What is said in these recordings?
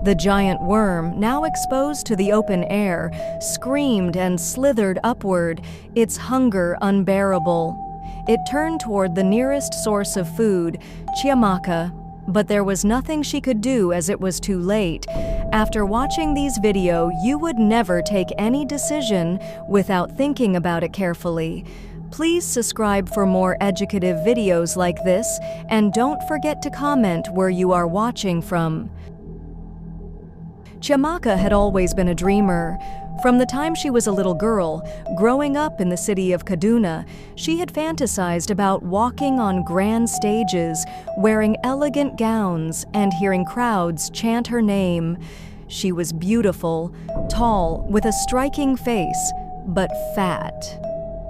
The giant worm, now exposed to the open air, screamed and slithered upward, its hunger unbearable. It turned toward the nearest source of food, Chiamaka, but there was nothing she could do as it was too late. After watching these videos, you would never take any decision without thinking about it carefully. Please subscribe for more educative videos like this, and don't forget to comment where you are watching from. Chiamaka had always been a dreamer. From the time she was a little girl, growing up in the city of Kaduna, she had fantasized about walking on grand stages, wearing elegant gowns, and hearing crowds chant her name. She was beautiful, tall, with a striking face, but fat.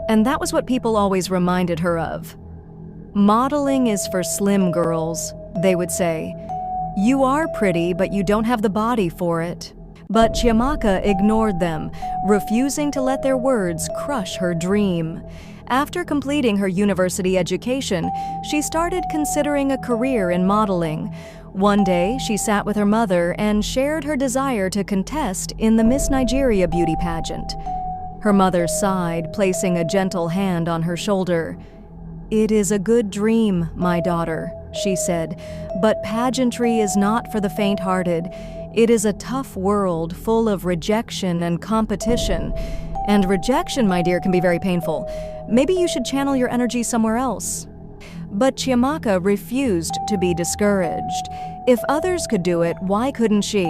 And that was what people always reminded her of. "Modeling is for slim girls," they would say. "You are pretty, but you don't have the body for it." But Chiamaka ignored them, refusing to let their words crush her dream. After completing her university education, she started considering a career in modeling. One day, she sat with her mother and shared her desire to contest in the Miss Nigeria beauty pageant. Her mother sighed, placing a gentle hand on her shoulder. "It is a good dream, my daughter," she said, "but pageantry is not for the faint-hearted. It is a tough world full of rejection and competition. And rejection, my dear, can be very painful. Maybe you should channel your energy somewhere else." But Chiamaka refused to be discouraged. If others could do it, why couldn't she?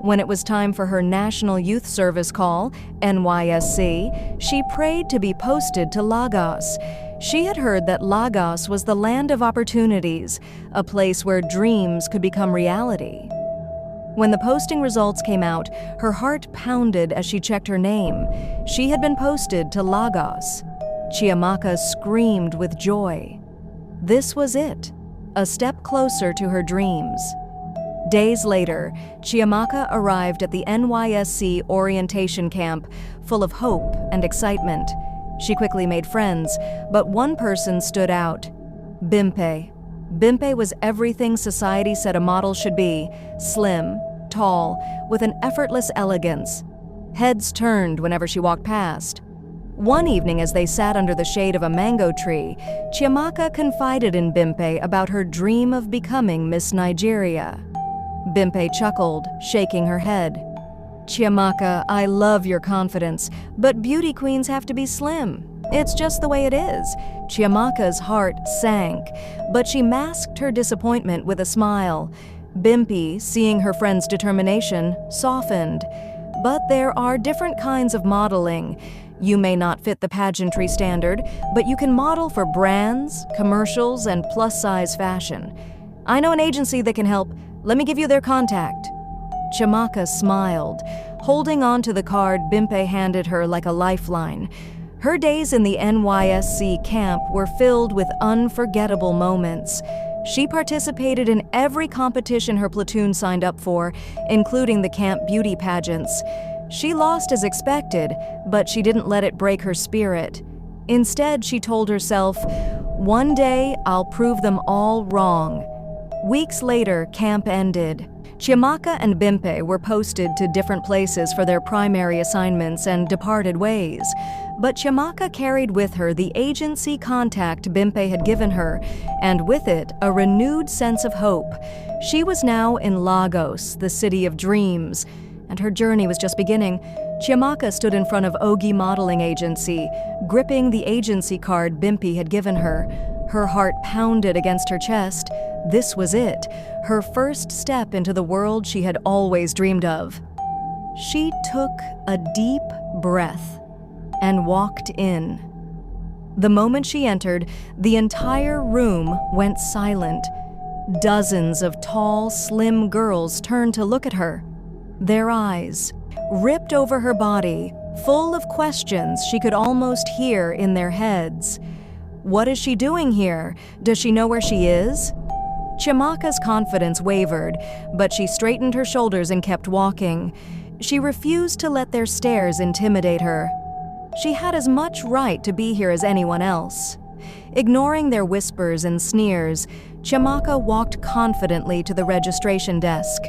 When it was time for her National Youth Service call, NYSC, she prayed to be posted to Lagos. She had heard that Lagos was the land of opportunities, a place where dreams could become reality. When the posting results came out, her heart pounded as she checked her name. She had been posted to Lagos. Chiamaka screamed with joy. This was it, a step closer to her dreams. Days later, Chiamaka arrived at the NYSC orientation camp, full of hope and excitement. She quickly made friends, but one person stood out: Bimpe. Bimpe was everything society said a model should be: slim, tall, with an effortless elegance. Heads turned whenever she walked past. One evening, as they sat under the shade of a mango tree, Chiamaka confided in Bimpe about her dream of becoming Miss Nigeria. Bimpe chuckled, shaking her head. "Chiamaka, I love your confidence, but beauty queens have to be slim. It's just the way it is." Chiamaka's heart sank, but she masked her disappointment with a smile. Bimpe, seeing her friend's determination, softened. "But there are different kinds of modeling. You may not fit the pageantry standard, but you can model for brands, commercials, and plus-size fashion. I know an agency that can help. Let me give you their contact." Chiamaka smiled, holding on to the card Bimpe handed her like a lifeline. Her days in the NYSC camp were filled with unforgettable moments. She participated in every competition her platoon signed up for, including the camp beauty pageants. She lost as expected, but she didn't let it break her spirit. Instead, she told herself, "One day I'll prove them all wrong." Weeks later, camp ended. Chiamaka and Bimpe were posted to different places for their primary assignments and departed ways. But Chiamaka carried with her the agency contact Bimpe had given her, and with it, a renewed sense of hope. She was now in Lagos, the city of dreams, and her journey was just beginning. Chiamaka stood in front of Ogi Modeling Agency, gripping the agency card Bimpe had given her. Her heart pounded against her chest. This was it, her first step into the world she had always dreamed of. She took a deep breath and walked in. The moment she entered, the entire room went silent. Dozens of tall, slim girls turned to look at her. Their eyes, ripped over her body, full of questions she could almost hear in their heads. What is she doing here? Does she know where she is? Chiamaka's confidence wavered, but she straightened her shoulders and kept walking. She refused to let their stares intimidate her. She had as much right to be here as anyone else. Ignoring their whispers and sneers, Chiamaka walked confidently to the registration desk.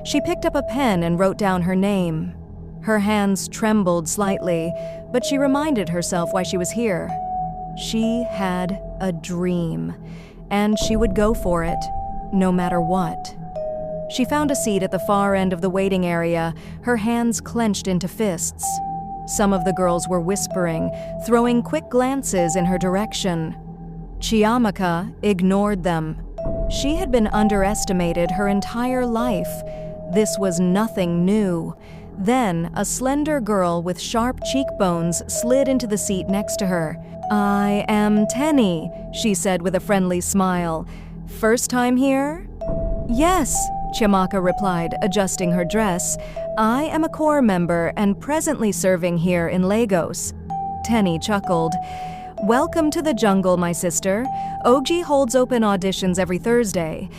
She picked up a pen and wrote down her name. Her hands trembled slightly, but she reminded herself why she was here. She had a dream, and she would go for it, no matter what. She found a seat at the far end of the waiting area, her hands clenched into fists. Some of the girls were whispering, throwing quick glances in her direction. Chiamaka ignored them. She had been underestimated her entire life. This was nothing new. Then, a slender girl with sharp cheekbones slid into the seat next to her. "I am Tenny," she said with a friendly smile. "First time here?" "Yes," Chiamaka replied, adjusting her dress. "I am a corps member and presently serving here in Lagos." Tenny chuckled. "Welcome to the jungle, my sister. Ogi holds open auditions every Thursday.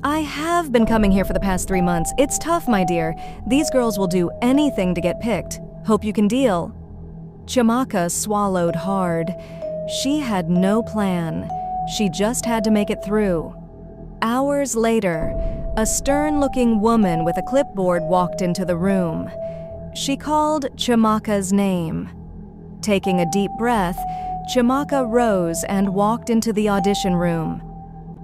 I have been coming here for the past 3 months. It's tough, my dear. These girls will do anything to get picked. Hope you can deal." Chiamaka swallowed hard. She had no plan. She just had to make it through. Hours later, a stern-looking woman with a clipboard walked into the room. She called Chiamaka's name. Taking a deep breath, Chiamaka rose and walked into the audition room.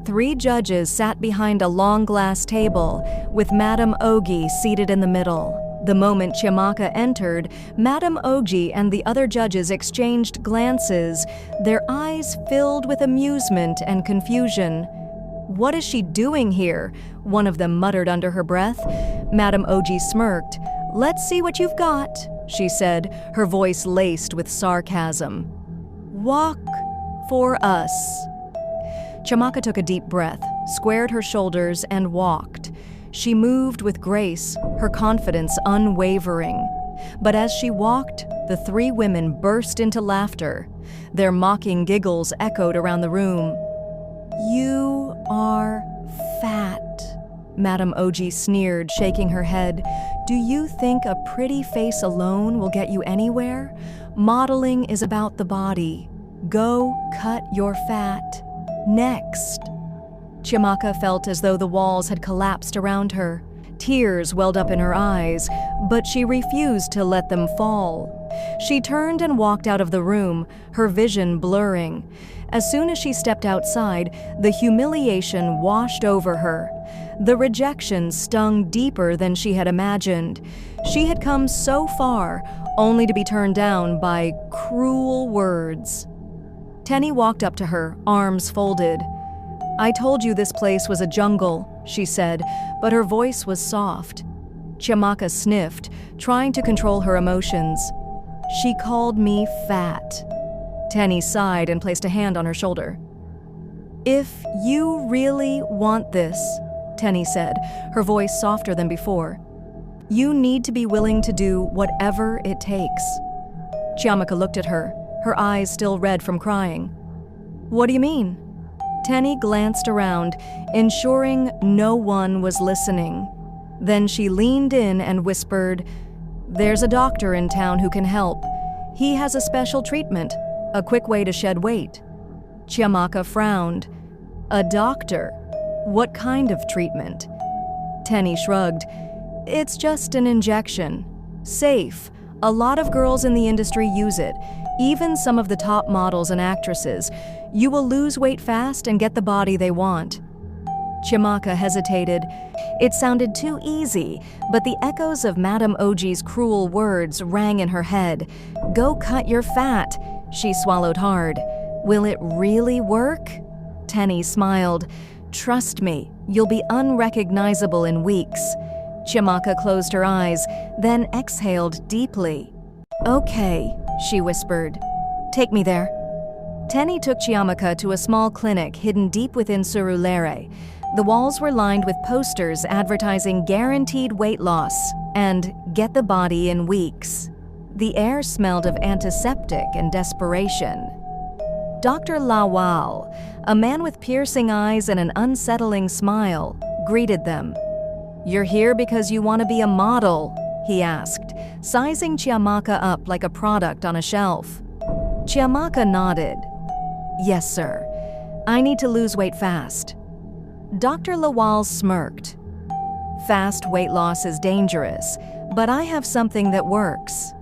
3 judges sat behind a long glass table, with Madame Ogi seated in the middle. The moment Chiamaka entered, Madame Ogi and the other judges exchanged glances, their eyes filled with amusement and confusion. "What is she doing here?" one of them muttered under her breath. Madame Ogi smirked. "Let's see what you've got," she said, her voice laced with sarcasm. "Walk for us." Chiamaka took a deep breath, squared her shoulders, and walked. She moved with grace, her confidence unwavering. But as she walked, the 3 women burst into laughter. Their mocking giggles echoed around the room. "You are fat," Madame Ogi sneered, shaking her head. "Do you think a pretty face alone will get you anywhere? Modeling is about the body. Go cut your fat. Next." Chiamaka felt as though the walls had collapsed around her. Tears welled up in her eyes, but she refused to let them fall. She turned and walked out of the room, her vision blurring. As soon as she stepped outside, the humiliation washed over her. The rejection stung deeper than she had imagined. She had come so far, only to be turned down by cruel words. Tenny walked up to her, arms folded. "I told you this place was a jungle," she said, but her voice was soft. Chiamaka sniffed, trying to control her emotions. "She called me fat." Tenny sighed and placed a hand on her shoulder. "If you really want this," Tenny said, her voice softer than before, "you need to be willing to do whatever it takes." Chiamaka looked at her, her eyes still red from crying. "What do you mean?" Tenny glanced around, ensuring no one was listening. Then she leaned in and whispered, "There's a doctor in town who can help. He has a special treatment, a quick way to shed weight." Chiamaka frowned. "A doctor? What kind of treatment?" Tenny shrugged. "It's just an injection. Safe. A lot of girls in the industry use it, even some of the top models and actresses. You will lose weight fast and get the body they want." Chiamaka hesitated. It sounded too easy, but the echoes of Madame Ogi's cruel words rang in her head. "Go cut your fat." She swallowed hard. "Will it really work?" Tenny smiled. "Trust me, you'll be unrecognizable in weeks." Chiamaka closed her eyes, then exhaled deeply. "Okay," she whispered. "Take me there." Tenny took Chiamaka to a small clinic hidden deep within Surulere. The walls were lined with posters advertising guaranteed weight loss and get the body in weeks. The air smelled of antiseptic and desperation. Dr. Lawal, a man with piercing eyes and an unsettling smile, greeted them. "You're here because you want to be a model?" he asked, sizing Chiamaka up like a product on a shelf. Chiamaka nodded. "Yes, sir. I need to lose weight fast." Dr. Lawal smirked. Fast weight loss is dangerous, but I have something that works."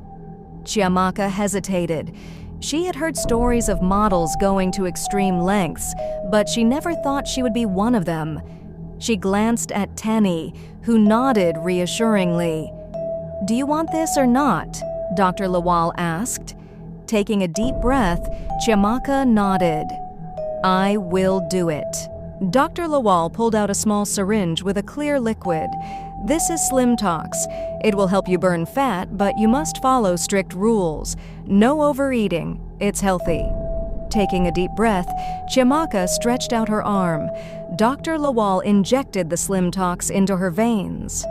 Chiamaka hesitated. She had heard stories of models going to extreme lengths, but she never thought she would be one of them. She glanced at Tenny, who nodded reassuringly. "Do you want this or not?" Dr. Lawal asked. Taking a deep breath, Chiamaka nodded. "I will do it." Dr. Lawal pulled out a small syringe with a clear liquid. "This is Slim Tox. It will help you burn fat, but you must follow strict rules. No overeating. It's healthy." Taking a deep breath, Chiamaka stretched out her arm. Dr. Lawal injected the Slim Tox into her veins.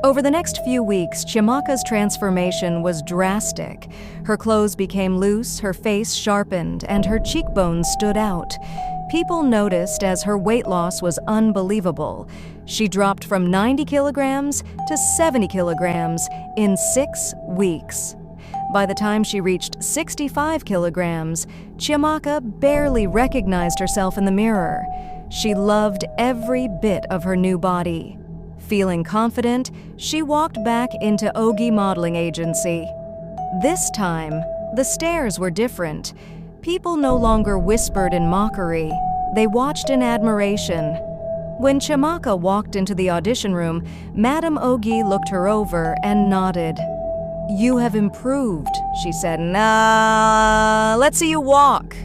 Over the next few weeks, Chiamaka's transformation was drastic. Her clothes became loose, her face sharpened, and her cheekbones stood out. People noticed as her weight loss was unbelievable. She dropped from 90 kilograms to 70 kilograms in 6 weeks. By the time she reached 65 kilograms, Chiamaka barely recognized herself in the mirror. She loved every bit of her new body. Feeling confident, she walked back into Ogi Modeling Agency. This time, the stares were different. People no longer whispered in mockery. They watched in admiration. When Chiamaka walked into the audition room, Madame Ogi looked her over and nodded. "You have improved," she said. "Nah, let's see you walk."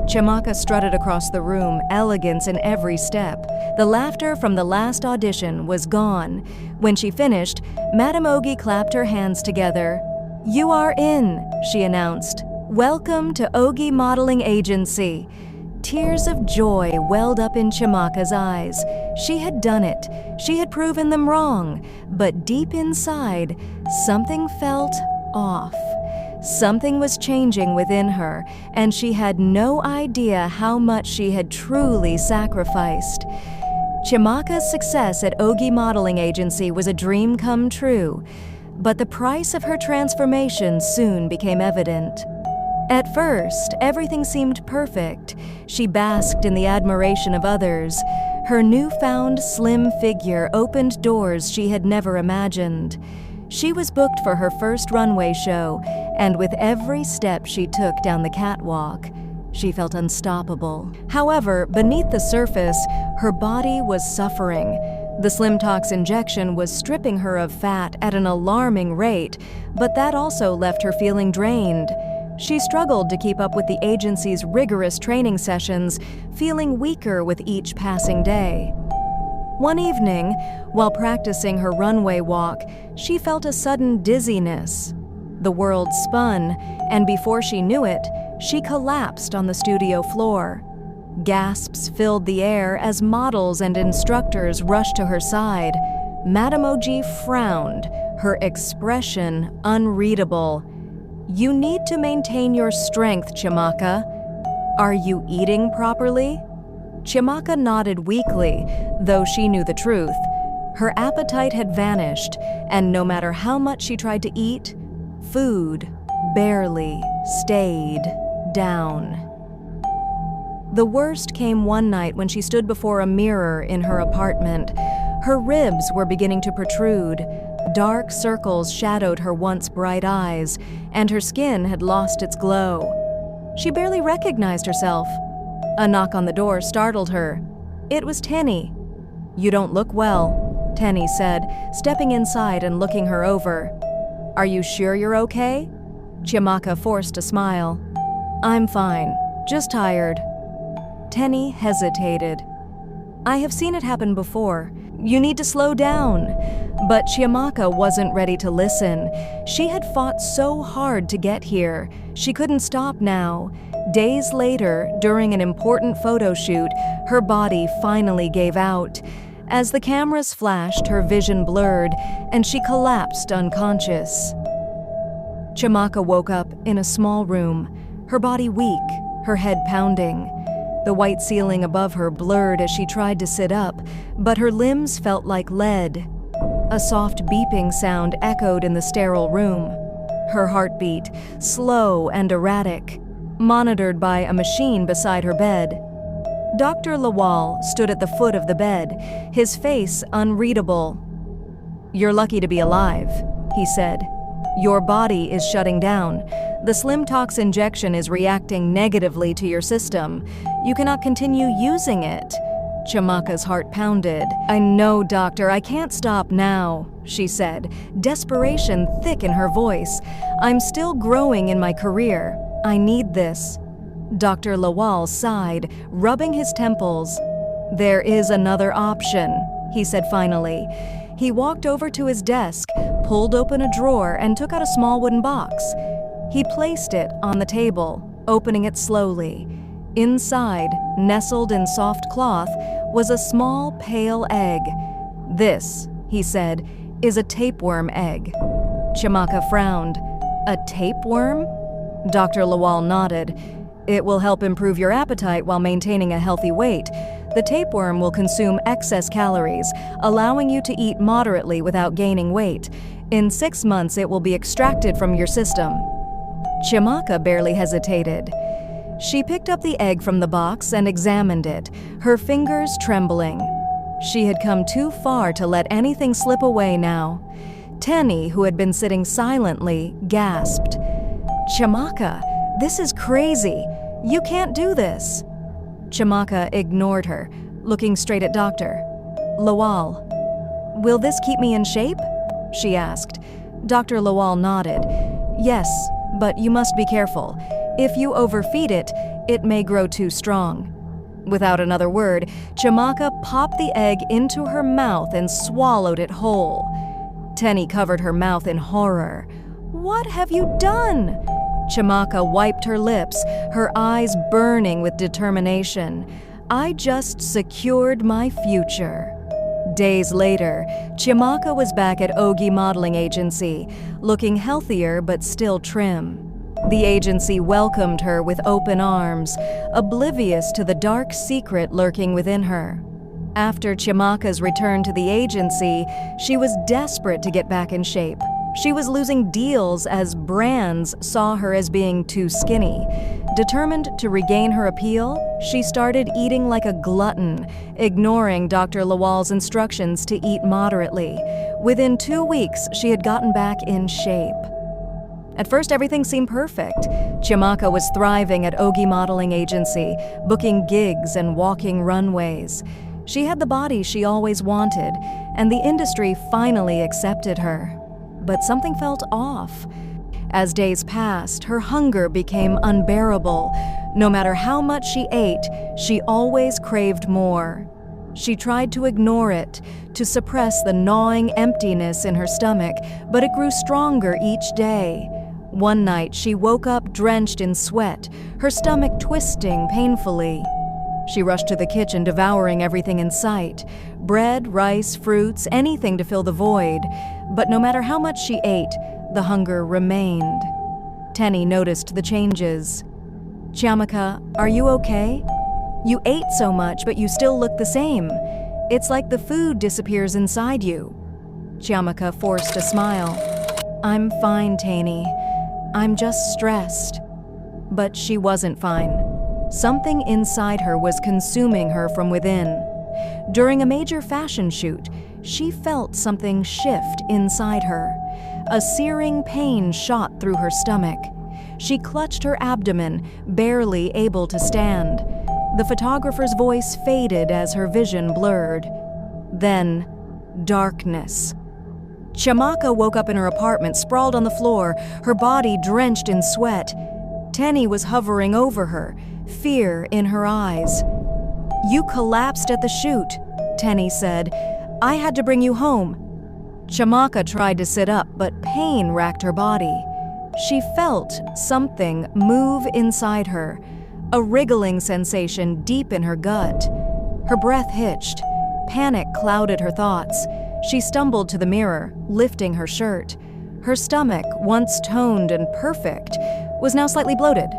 Chiamaka strutted across the room, elegance in every step. The laughter from the last audition was gone. When she finished, Madame Ogi clapped her hands together. "You are in," she announced. "Welcome to Ogi Modeling Agency." Tears of joy welled up in Chiamaka's eyes. She had done it. She had proven them wrong. But deep inside, something felt off. Something was changing within her, and she had no idea how much she had truly sacrificed. Chiamaka's success at Ogi Modeling Agency was a dream come true, but the price of her transformation soon became evident. At first, everything seemed perfect. She basked in the admiration of others. Her newfound slim figure opened doors she had never imagined. She was booked for her first runway show, and with every step she took down the catwalk, she felt unstoppable. However, beneath the surface, her body was suffering. The Slim Tox injection was stripping her of fat at an alarming rate, but that also left her feeling drained. She struggled to keep up with the agency's rigorous training sessions, feeling weaker with each passing day. One evening, while practicing her runway walk, she felt a sudden dizziness. The world spun, and before she knew it, she collapsed on the studio floor. Gasps filled the air as models and instructors rushed to her side. Madame Ogi frowned, her expression unreadable. "You need to maintain your strength, Chiamaka. Are you eating properly?" Chiamaka nodded weakly, though she knew the truth. Her appetite had vanished, and no matter how much she tried to eat, food barely stayed down. The worst came one night when she stood before a mirror in her apartment. Her ribs were beginning to protrude. Dark circles shadowed her once bright eyes, and her skin had lost its glow. She barely recognized herself. A knock on the door startled her. It was Tenny. "You don't look well," Tenny said, stepping inside and looking her over. "Are you sure you're okay?" Chiamaka forced a smile. "I'm fine, just tired." Tenny hesitated. "I have seen it happen before. You need to slow down." But Chiamaka wasn't ready to listen. She had fought so hard to get here. She couldn't stop now. Days later, during an important photo shoot, her body finally gave out. As the cameras flashed, her vision blurred, and she collapsed unconscious. Chiamaka woke up in a small room, her body weak, her head pounding. The white ceiling above her blurred as she tried to sit up, but her limbs felt like lead. A soft beeping sound echoed in the sterile room. Her heartbeat, slow and erratic, monitored by a machine beside her bed. Dr. Lawal stood at the foot of the bed, his face unreadable. "You're lucky to be alive," he said. "Your body is shutting down. The Slim Tox injection is reacting negatively to your system. You cannot continue using it." Chiamaka's heart pounded. "I know, doctor, I can't stop now," she said, desperation thick in her voice. "I'm still growing in my career. I need this." Dr. Lawal sighed, rubbing his temples. "There is another option," he said finally. He walked over to his desk, pulled open a drawer, and took out a small wooden box. He placed it on the table, opening it slowly. Inside, nestled in soft cloth, was a small, pale egg. "This," he said, "is a tapeworm egg." Chiamaka frowned. "A tapeworm?" Dr. Lawal nodded. "It will help improve your appetite while maintaining a healthy weight. The tapeworm will consume excess calories, allowing you to eat moderately without gaining weight. In 6 months, it will be extracted from your system." Chiamaka barely hesitated. She picked up the egg from the box and examined it, her fingers trembling. She had come too far to let anything slip away now. Tenny, who had been sitting silently, gasped. "Chiamaka, this is crazy. You can't do this." Chiamaka ignored her, looking straight at Dr. Lawal. "Will this keep me in shape?" she asked. Dr. Lawal nodded. "Yes, but you must be careful. If you overfeed it, it may grow too strong." Without another word, Chiamaka popped the egg into her mouth and swallowed it whole. Tenny covered her mouth in horror. "What have you done?" Chiamaka wiped her lips, her eyes burning with determination. "I just secured my future." Days later, Chiamaka was back at Ogi Modeling Agency, looking healthier but still trim. The agency welcomed her with open arms, oblivious to the dark secret lurking within her. After Chiamaka's return to the agency, she was desperate to get back in shape. She was losing deals as brands saw her as being too skinny. Determined to regain her appeal, she started eating like a glutton, ignoring Dr. Lawal's instructions to eat moderately. Within 2 weeks, she had gotten back in shape. At first, everything seemed perfect. Chiamaka was thriving at Ogi Modeling Agency, booking gigs and walking runways. She had the body she always wanted, and the industry finally accepted her. But something felt off. As days passed, her hunger became unbearable. No matter how much she ate, she always craved more. She tried to ignore it, to suppress the gnawing emptiness in her stomach, but it grew stronger each day. One night, she woke up drenched in sweat, her stomach twisting painfully. She rushed to the kitchen, devouring everything in sight. Bread, rice, fruits, anything to fill the void. But no matter how much she ate, the hunger remained. Tenny noticed the changes. "Chiamaka, are you okay? You ate so much, but you still look the same. It's like the food disappears inside you." Chiamaka forced a smile. "I'm fine, Tenny. I'm just stressed." But she wasn't fine. Something inside her was consuming her from within. During a major fashion shoot, she felt something shift inside her. A searing pain shot through her stomach. She clutched her abdomen, barely able to stand. The photographer's voice faded as her vision blurred. Then, darkness. Chiamaka woke up in her apartment, sprawled on the floor, her body drenched in sweat. Tenny was hovering over her, fear in her eyes. "You collapsed at the shoot," Tenny said. "I had to bring you home." Chiamaka tried to sit up, but pain racked her body. She felt something move inside her, a wriggling sensation deep in her gut. Her breath hitched. Panic clouded her thoughts. She stumbled to the mirror, lifting her shirt. Her stomach, once toned and perfect, was now slightly bloated.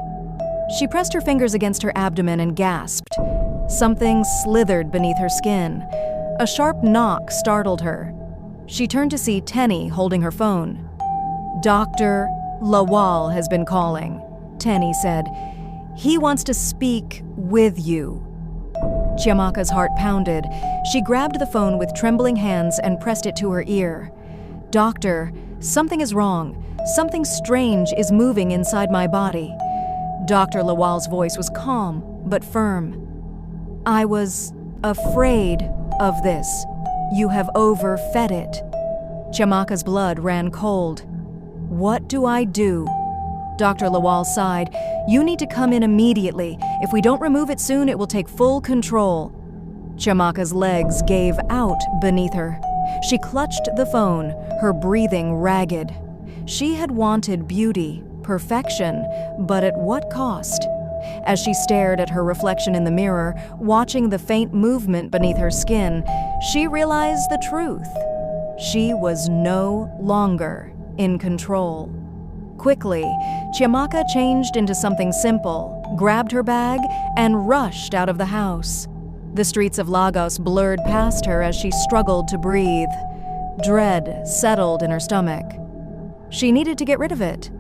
She pressed her fingers against her abdomen and gasped. Something slithered beneath her skin. A sharp knock startled her. She turned to see Tenny holding her phone. "Dr. Lawal has been calling," Tenny said. "He wants to speak with you." Chiamaka's heart pounded. She grabbed the phone with trembling hands and pressed it to her ear. "Doctor, something is wrong. Something strange is moving inside my body." Dr. Lawal's voice was calm but firm. "I was afraid of this. You have overfed it." Chiamaka's blood ran cold. "What do I do?" Dr. Lawal sighed. "You need to come in immediately. If we don't remove it soon, it will take full control." Chiamaka's legs gave out beneath her. She clutched the phone, her breathing ragged. She had wanted beauty, perfection, but at what cost? As she stared at her reflection in the mirror, watching the faint movement beneath her skin, she realized the truth. She was no longer in control. Quickly, Chiamaka changed into something simple, grabbed her bag, and rushed out of the house. The streets of Lagos blurred past her as she struggled to breathe. Dread settled in her stomach. She needed to get rid of it.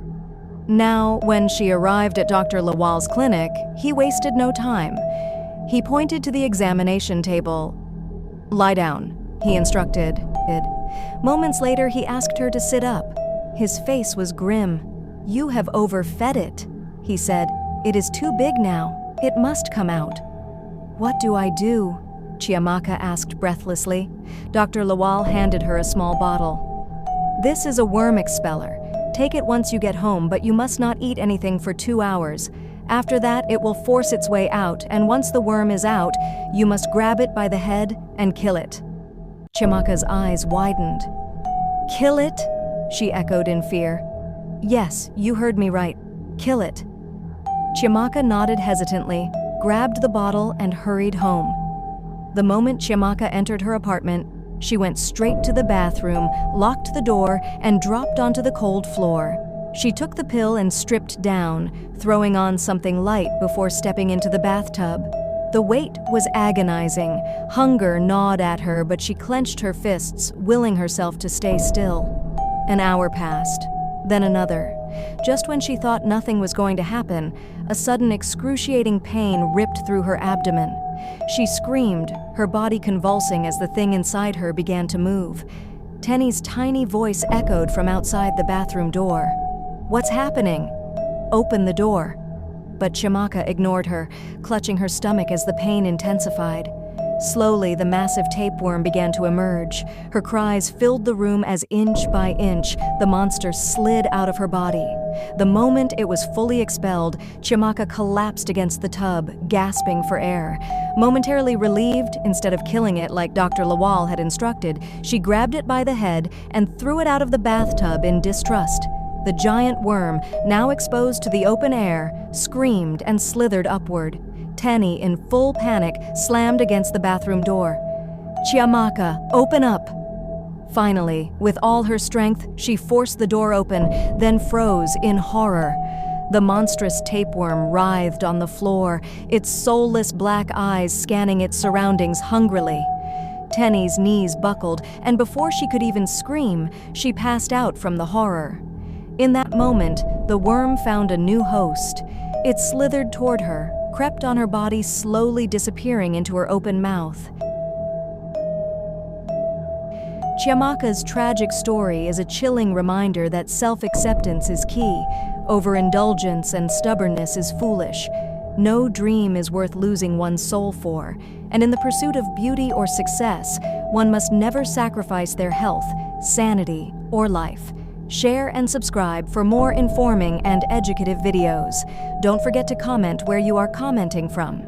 Now, when she arrived at Dr. Lawal's clinic, he wasted no time. He pointed to the examination table. "Lie down," he instructed. Moments later, he asked her to sit up. His face was grim. "You have overfed it," he said. "It is too big now. It must come out." "What do I do?" Chiamaka asked breathlessly. Dr. Lawal handed her a small bottle. "This is a worm expeller. Take it once you get home, but you must not eat anything for 2 hours. After that, it will force its way out, and once the worm is out, you must grab it by the head and kill it." Chiamaka's eyes widened. "Kill it?" she echoed in fear. "Yes, you heard me right. Kill it." Chiamaka nodded hesitantly, grabbed the bottle, and hurried home. The moment Chiamaka entered her apartment, she went straight to the bathroom, locked the door, and dropped onto the cold floor. She took the pill and stripped down, throwing on something light before stepping into the bathtub. The wait was agonizing. Hunger gnawed at her, but she clenched her fists, willing herself to stay still. An hour passed, then another. Just when she thought nothing was going to happen, a sudden excruciating pain ripped through her abdomen. She screamed, her body convulsing as the thing inside her began to move. Tenny's tiny voice echoed from outside the bathroom door. "What's happening?" "Open the door." But Chiamaka ignored her, clutching her stomach as the pain intensified. Slowly, the massive tapeworm began to emerge. Her cries filled the room as inch by inch, the monster slid out of her body. The moment it was fully expelled, Chiamaka collapsed against the tub, gasping for air. Momentarily relieved, instead of killing it like Dr. Lawal had instructed, she grabbed it by the head and threw it out of the bathtub in distrust. The giant worm, now exposed to the open air, screamed and slithered upward. Tenny, in full panic, slammed against the bathroom door. "Chiamaka, open up!" Finally, with all her strength, she forced the door open, then froze in horror. The monstrous tapeworm writhed on the floor, its soulless black eyes scanning its surroundings hungrily. Tenny's knees buckled, and before she could even scream, she passed out from the horror. In that moment, the worm found a new host. It slithered toward her, crept on her body, slowly disappearing into her open mouth. Chiamaka's tragic story is a chilling reminder that self-acceptance is key. Overindulgence and stubbornness is foolish. No dream is worth losing one's soul for, and in the pursuit of beauty or success, one must never sacrifice their health, sanity, or life. Share and subscribe for more informing and educative videos. Don't forget to comment where you are commenting from.